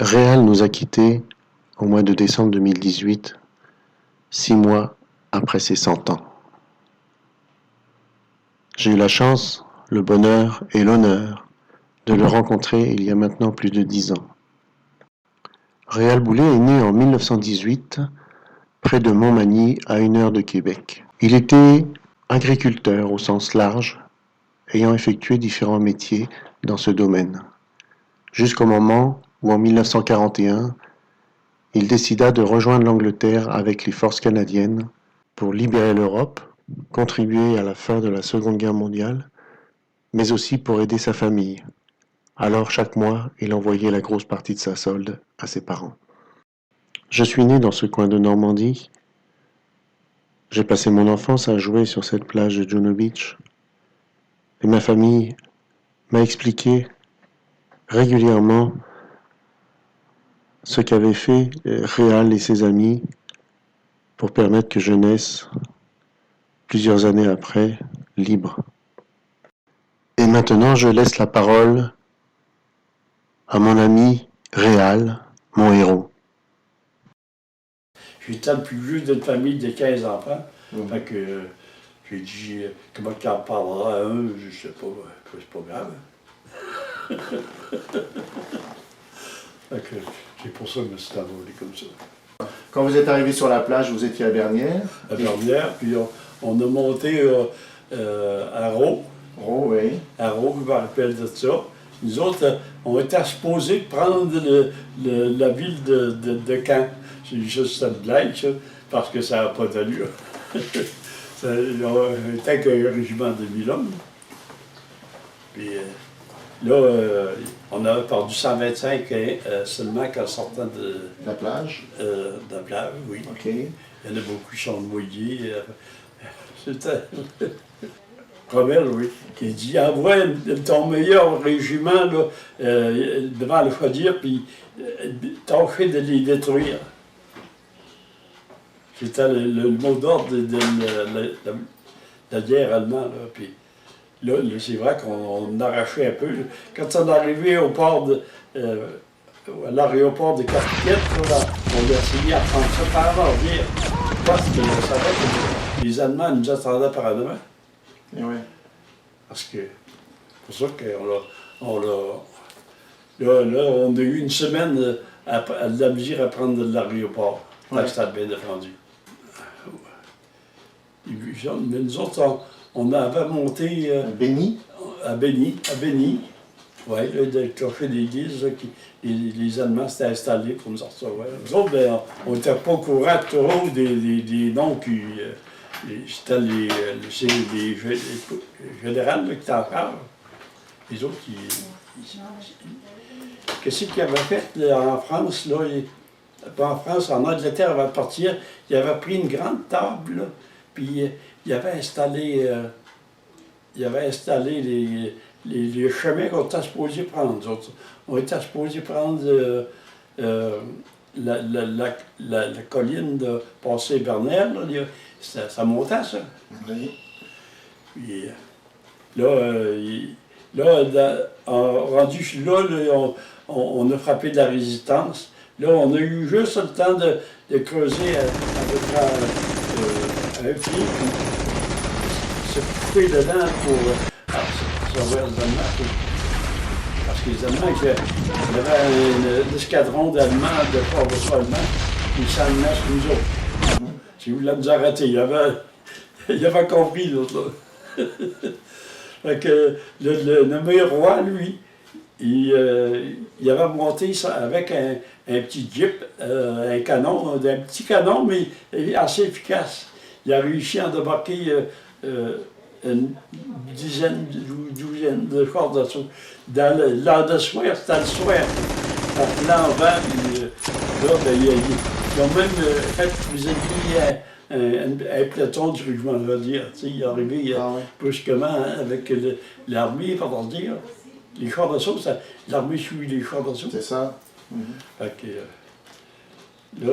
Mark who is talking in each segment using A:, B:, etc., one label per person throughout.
A: Réal nous a quittés au mois de décembre 2018, 6 mois après ses 100 ans. J'ai eu la chance, le bonheur et l'honneur de le rencontrer il y a maintenant plus de 10 ans. Réal Boulet est né en 1918, près de Montmagny, à 1 heure de Québec. Il était agriculteur au sens large, ayant effectué différents métiers dans ce domaine, jusqu'au moment où en 1941, il décida de rejoindre l'Angleterre avec les forces canadiennes pour libérer l'Europe, contribuer à la fin de la Seconde Guerre mondiale, mais aussi pour aider sa famille. Alors chaque mois, il envoyait la grosse partie de sa solde à ses parents. Je suis né dans ce coin de Normandie. J'ai passé mon enfance à jouer sur cette plage de Juno Beach. Et ma famille m'a expliqué régulièrement ce qu'avaient fait Réal et ses amis pour permettre que je naisse, plusieurs années après, libre. Et maintenant, je laisse la parole à mon ami Réal, mon héros.
B: J'étais le plus vieux d'une famille de 15 enfants. Fait que j'ai dit, comment tu en parleras à un, je sais pas, c'est pas grave. Fait que c'est pour ça que je me suis envolé comme ça.
C: Quand vous êtes arrivé sur la plage, vous étiez à Bernières.
B: À Bernières, puis on a monté à Raux.
C: Oh oui.
B: À Raux, je me rappelle de ça. Nous autres, on était supposés prendre la ville de Caen. C'est juste une blague, ça, parce que ça n'a pas d'allure. Ça était qu'un régiment de 1000 hommes. Puis là, on avait perdu 125 seulement qu'en sortant de
C: La plage.
B: la plage, oui.
C: OK.
B: Il y en a beaucoup qui sont noyés. C'était. Rommel, oui, qui dit envoie ton meilleur régiment là, devant le Chaudière, puis tâchez de les détruire. C'était le mot d'ordre de la guerre allemande. Là. Puis là c'est vrai qu'on arrachait un peu. Quand on est arrivé au port à l'aéroport de Carpiquette, on a essayé à prendre ça par l'arrière. Parce qu'on savait que les Allemands nous attendaient par en avant.
C: Et ouais.
B: Parce que c'est pour ça qu'on on a eu une semaine de la misère à prendre de l'aéroport. Tant que c'était bien défendu. Mais nous autres, on avait monté
C: Béni.
B: à Béni. Oui, là, de clocher d'église, les Allemands s'étaient installés pour nous recevoir. Nous autres, ben, on n'était pas au courant trop des noms qui. C'était les générales qui étaient encore. Les autres, qu'est-ce qu'ils avaient fait là, en France? Là, pas en France, en Angleterre, avant de partir, ils avaient pris une grande table, là, puis ils avaient installé, les chemins qu'on était supposés prendre. Nous autres. On était supposés prendre la colline de Passé-Bernières. Ça montait, ça.
C: Oui.
B: Puis rendu là, on a frappé de la résistance. Là, on a eu juste le temps de creuser avec un pied, puis se couper dedans pour sauver les Allemands. Parce que les Allemands, il y avait un escadron d'Allemands, de forts vaisseaux allemands, qui s'en menaient sur nous autres. Si vous voulez nous arrêter, il avait compris, l'autre, là. Fait que le meilleur roi, lui, il avait monté ça avec un petit jeep, un canon, un petit canon, mais assez efficace. Il a réussi à débarquer une douzaine de chars d'assaut. Dans l'heure de soir, c'était le soir. Fait que l'envers, là, ben, ils ont même fait prisonnier un peloton du régiment de Chaudière. Il est arrivé brusquement avec l'armée, pour dire. Les chars d'assaut, l'armée suit les chars d'assaut.
C: C'est ça.
B: Fait que, là,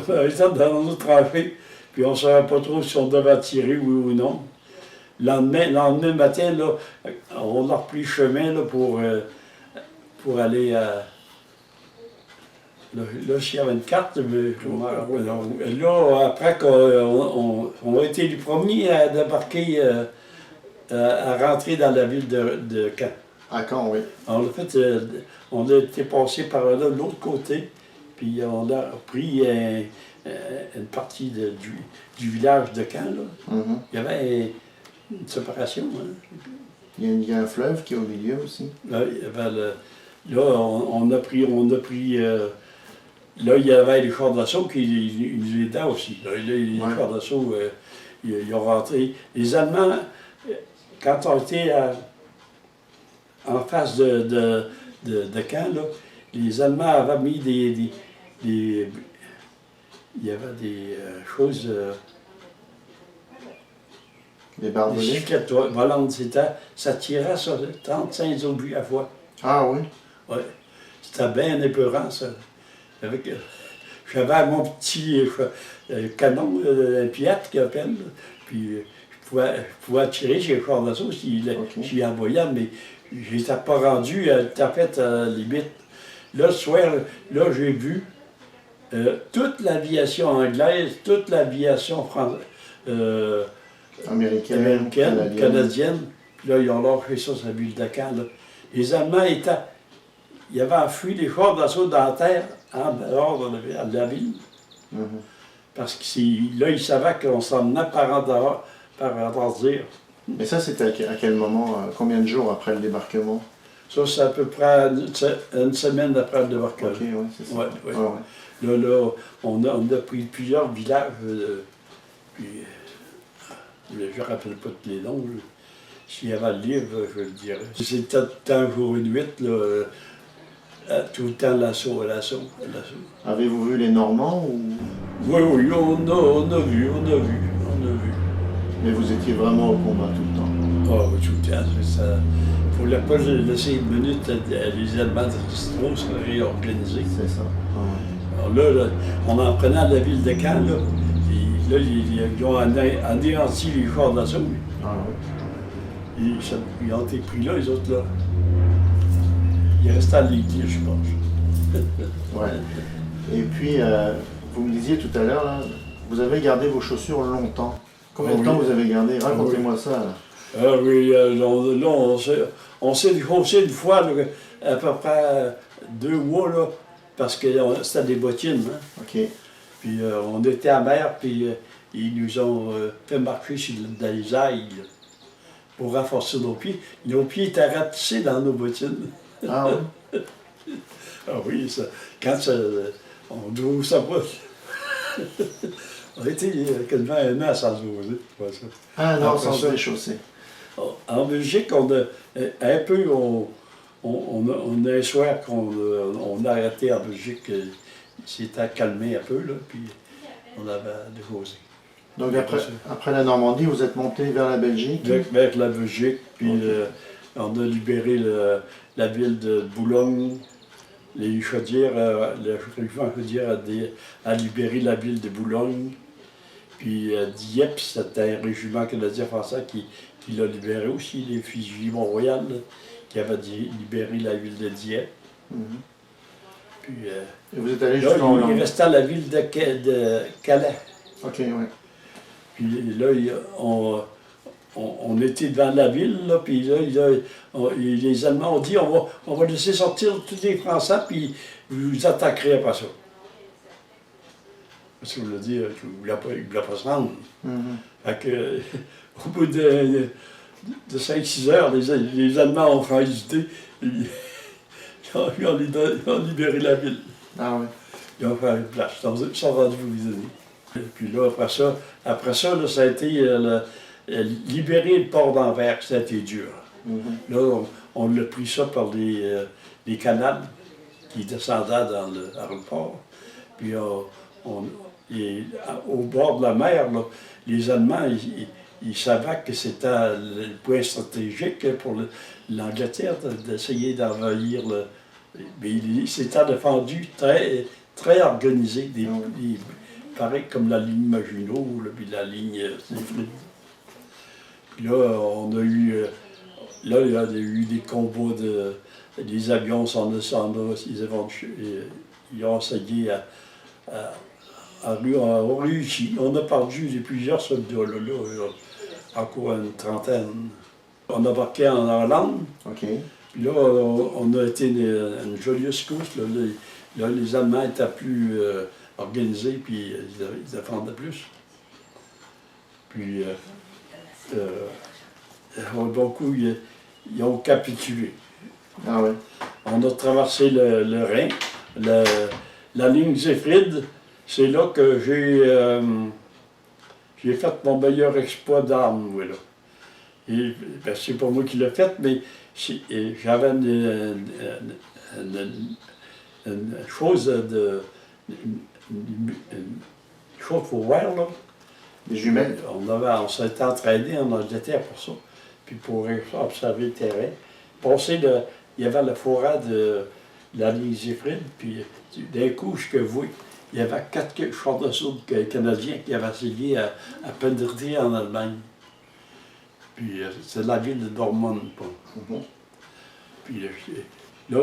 B: on était dans notre tranchée, puis on ne savait pas trop si on devait tirer, oui ou non. Le lendemain matin, là, on a repris le chemin là, pour aller Là, s'il y avait une carte, mais là, après qu'on a été les premiers à débarquer, à rentrer dans la ville de Caen.
C: À Caen, oui.
B: En fait, on a été passé par là, de l'autre côté, puis on a pris une partie du village de Caen. Là.
C: Mhm.
B: Il y avait une séparation. Hein.
C: Il y a un fleuve qui est au milieu aussi.
B: Là, il y avait là on a pris là, il y avait les chars d'assaut qui nous aidaient aussi. Là, les chars d'assaut, ils ont rentré. Les Allemands, quand on était en face de Caen, là, les Allemands avaient mis il y avait des choses...
C: Des
B: des
C: barbelés.
B: giclettes volantes, ça tirait sur 35 obus à la fois.
C: Ah oui.
B: Oui. C'était bien épeurant, ça. J'avais mon petit canon, un Piat qui appelle, puis je pouvais tirer chez le char d'assaut s'il envoyait, mais je n'étais pas rendu tout à fait limite. Là, ce soir, là, j'ai vu toute l'aviation anglaise, toute l'aviation
C: Américaine,
B: canadienne. Puis là, ils ont lâché ça sur la ville de Caen. Là. Les Allemands ils avaient enfui les chars d'assaut dans la terre, en dehors de la ville.
C: Mhm.
B: Parce que là, ils savaient qu'on s'en menait par ordure.
C: Mais ça, c'était à quel moment, combien de jours après le débarquement?
B: Ça, c'est à peu près une semaine après le débarquement.
C: Ok, oui, c'est ça.
B: Ouais, ouais.
C: Ah, ouais.
B: Là, on a pris plusieurs villages, puis je ne me rappelle pas tous les noms. Là. S'il y avait le livre, je le dirais. C'était tout le temps jour et nuit, là, tout le temps l'assaut.
C: Avez-vous vu les Normands ou...
B: Oui, on a vu.
C: Mais vous étiez vraiment au combat tout le temps?
B: Ah, oui, tout le temps. Il ne fallait pas laisser une minute les Allemands trop se réorganiser.
C: C'est ça. Ah, ouais.
B: Alors là, on en prenait à la ville de Caen, là, et là, ils ont anéanti les chars d'assaut.
C: Ah, oui.
B: Ils ont été pris là, les autres là. Ils restaient à l'église, je pense.
C: Ouais. Et puis, vous me disiez tout à l'heure, là, vous avez gardé vos chaussures longtemps. Combien de temps vous avez gardé? Racontez-moi ça. Là.
B: Ah oui, là, on s'est chaussé une fois, là, à peu près 2 mois, là, parce que c'était des bottines. Hein.
C: OK.
B: Puis on était à mer, puis ils nous ont fait marcher dans les ailes là, pour renforcer nos pieds. Nos pieds étaient ratissés dans nos bottines.
C: Ah oui?
B: Ah oui, ça, quand on trouve ça pas. On a été quasiment un an sans oser. Ça.
C: Ah non,
B: Après
C: sans
B: ça,
C: se déchausser.
B: En Belgique, on a un peu, on a un soir qu'on a arrêté en Belgique, c'était calmé un peu, là, puis on avait déposé.
C: Donc après la Normandie, vous êtes monté vers la Belgique?
B: Vers la Belgique, puis on a libéré la ville de Boulogne. Les chaudières, le régiment Chaudière a libéré la ville de Boulogne. Puis Dieppe, c'était un régiment canadien-français qui l'a libéré aussi, les fusiliers Mont-Royal, qui avaient libéré la ville de Dieppe.
C: Mhm.
B: Puis
C: Et vous êtes allé
B: là,
C: jusqu'en Hollande?
B: il restait à la ville de Calais.
C: OK, oui.
B: Puis là, on était devant la ville, là, puis là, les Allemands ont dit on va laisser sortir tous les Français, puis vous attaquerez après ça. Parce que vous l'avez dit, il ne voulait pas se rendre.
C: Mhm.
B: Fait que, au bout de 5-6 heures, les Allemands ont hésité. Ils ont libéré la ville.
C: Ah oui.
B: Ils ont fait une place. Ils sont rendus prisonniers. Puis là, après ça là, ça a été libérer le port d'Anvers, ça a été dur.
C: Mhm.
B: Là, on l'a pris ça par les canals qui descendaient dans le port. Puis au bord de la mer, là, les Allemands, ils savaient que c'était le point stratégique pour l'Angleterre d'essayer d'envahir le. Mais ils s'étaient défendus très, très organisés, pareil comme la ligne Maginot, là, puis la ligne Siegfried. Puis là, on a eu. Là, il y a eu des combats les avions s'en ils ils ont essayé à réussi. On a perdu plusieurs soldats, encore une trentaine. On a embarqué en Hollande.
C: OK.
B: Puis là, on a été une jolie secousse. Là, les Allemands étaient plus organisés, puis ils défendaient plus. Puis, beaucoup, ils ont capitulé.
C: Ah ouais.
B: On a traversé le Rhin, la ligne Siegfried. C'est là que j'ai fait mon meilleur exploit d'armes, voilà. Et, ben, c'est pas moi qui l'ai fait, mais j'avais une chose une chose pour voir, là.
C: Des jumelles.
B: On s'était entraîné en Angleterre pour ça, puis pour observer le terrain. Il y avait le forêt de la ligne Siegfried, puis d'un coup, je vois, il y avait 4 chars d'assaut canadiens qui avaient essayé à pénétrer en Allemagne. Puis c'est la ville de Dortmund. Puis là,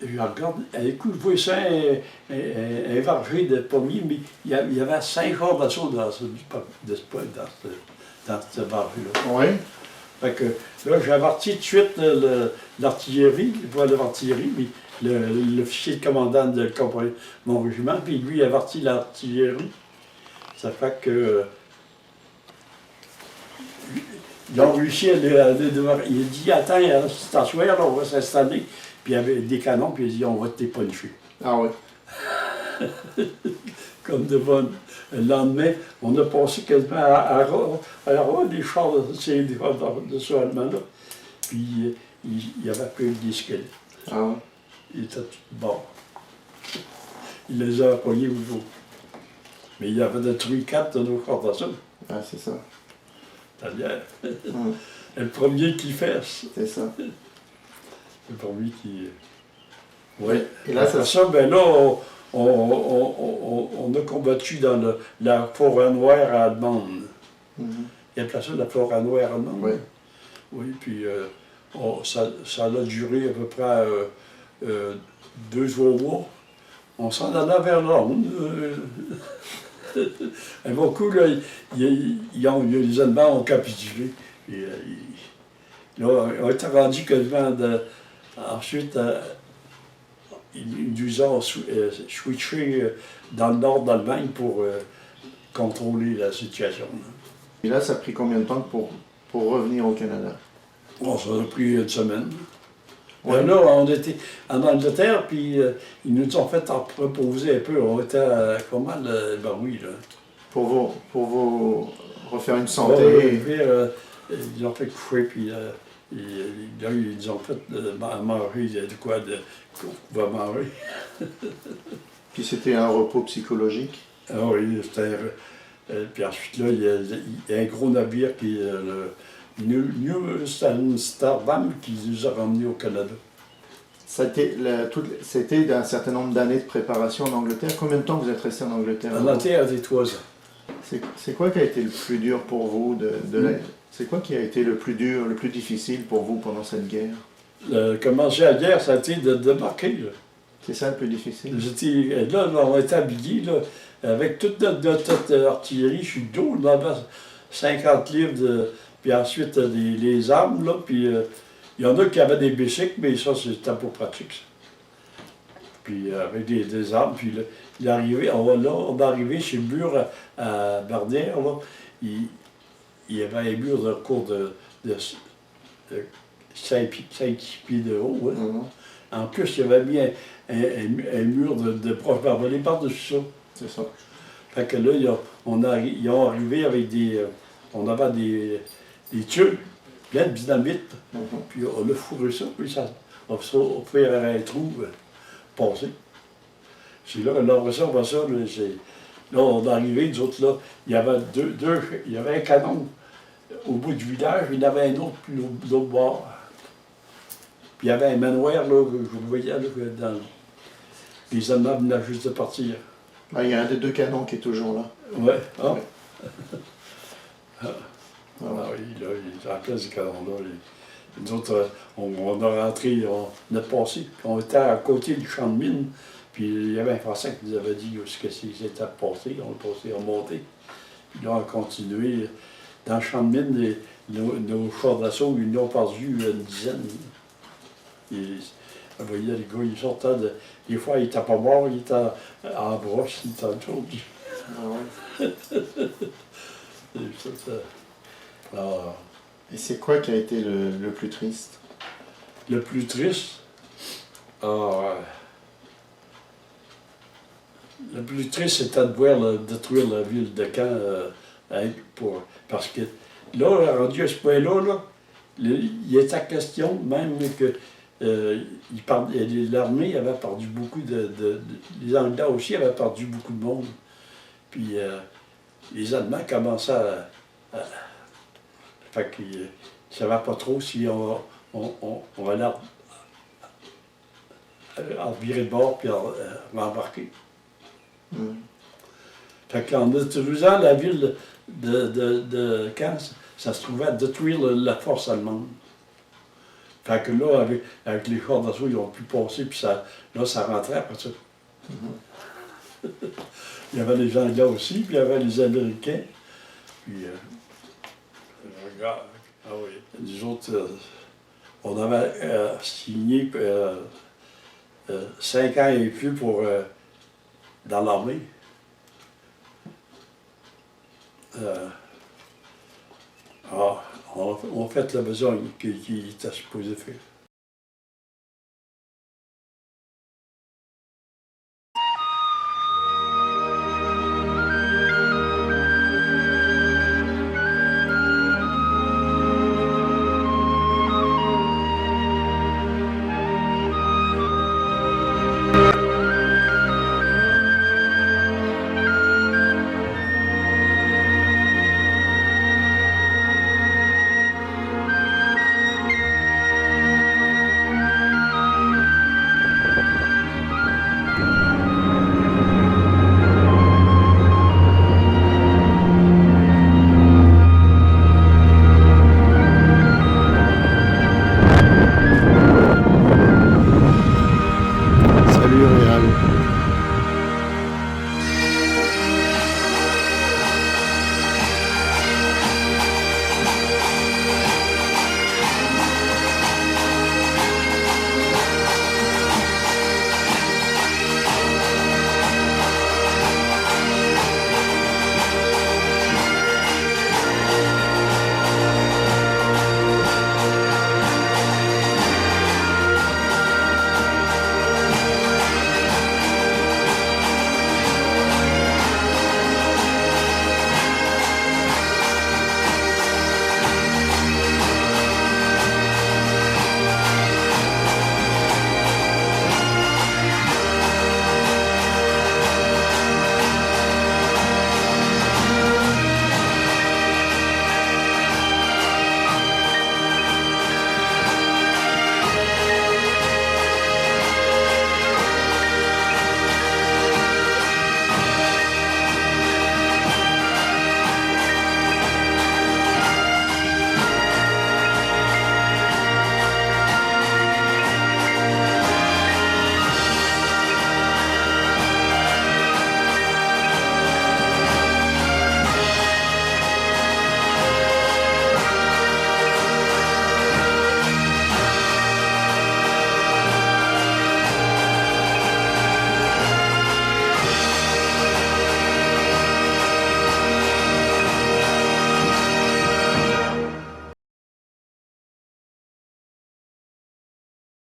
B: je regarde, écoute, je vois ça, un vargé de pommiers, mais il y avait 5 chars d'assaut dans ce vargé-là.
C: Oui.
B: Fait que là, j'ai averti tout de suite l'artillerie, le voile d'artillerie, mais l'officier de commandant de mon régiment, puis lui, il a averti l'artillerie. Ça fait que. Ils ont réussi à il a dit, attends, c'est à soir, on va s'installer. Puis il y avait des canons, puis il a dit, on va te puncher.
C: Ah oui.
B: Comme de bonne. Le lendemain, on a passé quasiment à ras des chars de ce allemand-là. Puis il y avait peu des squelettes.
C: Ah oui.
B: Il était tout bord. Il les a pognés au jour. Mais il avait détruit 4 de nos chars d'assaut.
C: Ah, c'est ça.
B: C'est-à-dire, le premier qui fesse.
C: C'est ça.
B: Le premier qui. Oui.
C: Et là,
B: ça, ben là, on a combattu dans la forêt noire allemande. Il y a placé la forêt noire allemande.
C: Oui.
B: Oui, puis ça a duré à peu près 2 mois. On s'en allait vers Londres. Un bon coup, là, les Allemands ont capitulé. Et, là, on était rendu quasiment ensuite, ils nous ont switché dans le nord d'Allemagne pour contrôler la situation.
C: Et là, ça a pris combien de temps pour revenir au Canada?
B: Bon, ça a pris une semaine.
C: Ouais.
B: Là, on était en Angleterre, puis ils nous ont fait reposer un peu. On était pas mal barouis, là.
C: Pour vous refaire une santé.
B: Ils ont fait coucher, puis là, ils ont fait manger de quoi qu'on va manger.
C: Puis c'était un repos psychologique.
B: Ah oui, c'était. Puis ensuite, là, il y a un gros navire qui est New Amsterdam qui nous a ramenés au Canada.
C: C'était d'un certain nombre d'années de préparation en Angleterre. Combien de temps vous êtes resté en Angleterre?
B: En Angleterre, des 3 ans.
C: C'est quoi qui a été le plus dur pour vous C'est quoi qui a été le plus dur, le plus difficile pour vous pendant cette guerre?
B: Commencer la guerre, ça a été de débarquer.
C: C'est ça le plus difficile?
B: Là, on était habillés, là, avec toute notre artillerie, je suis dos, on avait 50 livres, puis ensuite les armes, là, puis il y en a qui avaient des bicycles, mais ça, c'était pas pratique, ça. Puis avec des armes, puis là, on est arrivé chez le mur à Barnière, là, il y avait un mur de cours de 5 pieds de haut. Hein. En plus, il y avait mis un mur de proche barbelé par-dessus ça.
C: C'est ça.
B: Fait que là, ils ont arrivé avec on avait des tubes pleins de dynamite, puis on a fourré ça, puis on fait un trou passé. C'est là, après ça, là, on est arrivé, nous autres, là, il y avait il y avait un canon au bout du village, il y en avait un autre, puis l'autre bord. Puis il y avait un manoir, là, que je voyais, là, dans les Allemands venaient juste de partir.
C: Ah, il y a un des 2 canons qui est toujours là.
B: Ouais. Ah.
C: Ouais.
B: Ah oui, là, à la place du canon là, Nous autres, on a rentré, on a passé, puis on était à côté du champ de mine, puis il y avait un Français qui nous avait dit où ce que c'était passé, on est passé, on montait. Puis là, on a continué. Dans le champ de mine, nos chars d'assaut, ils n'ont perdu une dizaine. Vous voyez, les gars, ils sortaient de. Des fois, ils n'étaient pas morts, ils étaient en broche, ils étaient en chose.
C: Ah ouais.
B: Ah,
C: Et c'est quoi qui a été le plus triste?
B: le plus triste, ah, le plus triste, c'était de voir détruire la ville de Caen parce que là, rendu à ce point-là, là, il était question même que l'armée avait perdu beaucoup les Anglais aussi avaient perdu beaucoup de monde. Puis les Allemands commençaient fait qu'ils ne savaient pas trop si on allait en virer de bord puis embarquer.
C: Mm.
B: Fait qu'en utilisant la ville de Caen, ça se trouvait à détruire la force allemande. Fait que là, avec les chars d'assaut, ils ont pu passer, puis là, ça rentrait après ça. Il y avait les Anglais aussi, puis il y avait les Américains. Puis, regarde, ah oui, nous autres, on avait signé 5 ans et plus dans l'armée. On a fait la besogne qui était supposé faire.